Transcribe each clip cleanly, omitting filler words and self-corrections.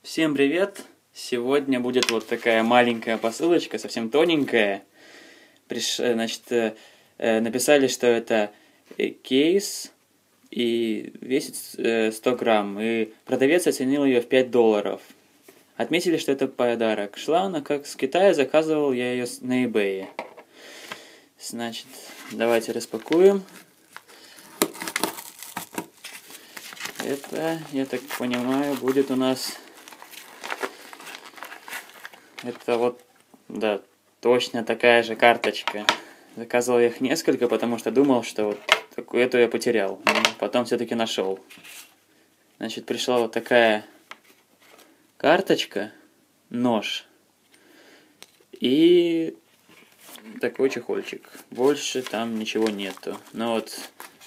Всем привет! Сегодня будет вот такая маленькая посылочка, совсем тоненькая. Написали, что это кейс и весит 100 грамм. И продавец оценил ее в $5. Отметили, что это подарок. Шла она как с Китая, заказывал я ее на eBay. Значит, давайте распакуем. Это, я так понимаю, будет у нас... Это вот, да, точно такая же карточка. Заказывал я их несколько, потому что думал, что вот эту я потерял. Но потом все-таки нашел. Значит, пришла вот такая карточка, нож и такой чехольчик. Больше там ничего нету. Но вот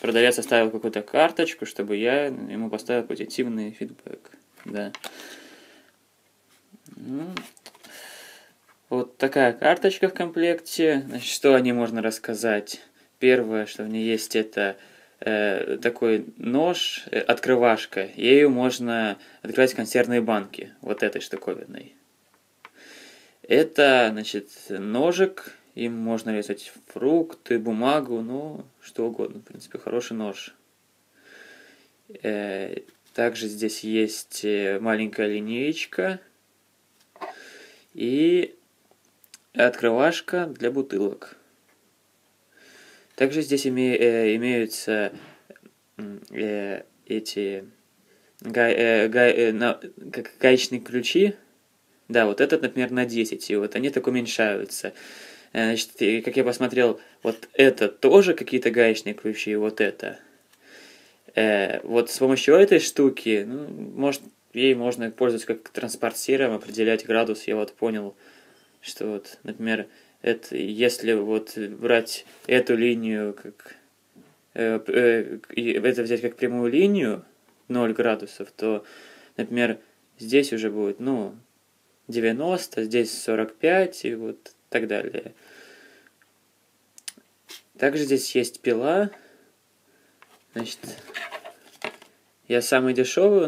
продавец оставил какую-то карточку, чтобы я ему поставил позитивный фидбэк. Да. Вот такая карточка в комплекте. Значит, что о ней можно рассказать? Первое, что в ней есть, это такой нож, открывашка. Ею можно открывать консервные банки. Вот этой штуковиной. Это, значит, ножик. Им можно резать фрукты, бумагу, ну, что угодно. В принципе, хороший нож. Также здесь есть маленькая линеечка. И открывашка для бутылок. Также здесь имеются эти гаечные ключи. Да, вот этот, например, на 10. И вот они так уменьшаются. Значит, как я посмотрел, вот это тоже какие-то гаечные ключи, и вот это. Вот с помощью этой штуки, ну, может, ей можно пользоваться как транспортиром, определять градус. Я вот понял, что вот, например, если вот брать эту линию как это взять как прямую линию 0 градусов, то, например, здесь уже будет, ну, 90, здесь 45 и вот так далее. Также здесь есть пила. Значит, я самый дешевый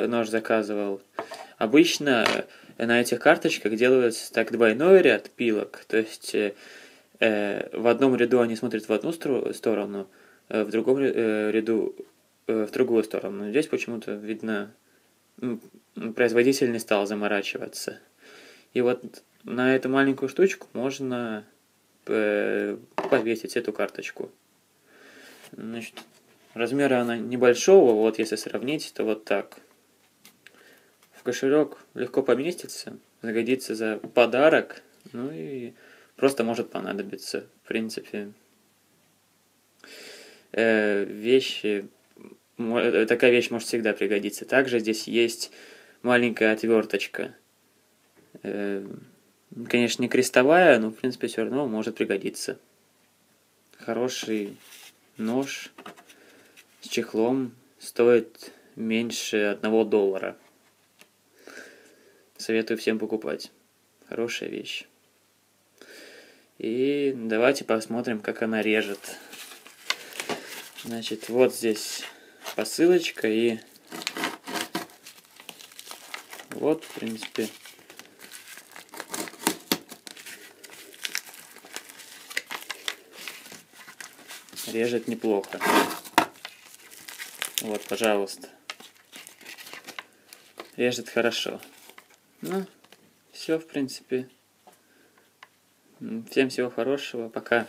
нож заказывал. Обычно на этих карточках делается так двойной ряд пилок. То есть в одном ряду они смотрят в одну сторону, в другом ряду в другую сторону. Здесь почему-то, видно, производитель не стал заморачиваться. И вот на эту маленькую штучку можно повесить эту карточку. Значит, размера она небольшого, вот если сравнить, то вот так. В кошелек легко поместится, загодится за подарок, ну и просто может понадобиться, в принципе. Такая вещь может всегда пригодиться. Также здесь есть маленькая отверточка. Конечно, не крестовая, но в принципе все равно может пригодиться. Хороший нож с чехлом стоит меньше $1. Советую всем покупать. Хорошая вещь. И давайте посмотрим, как она режет. Значит, вот здесь посылочка и вот, в принципе, режет неплохо. Вот, пожалуйста. Режет хорошо. Ну, все, в принципе. Всем всего хорошего. Пока.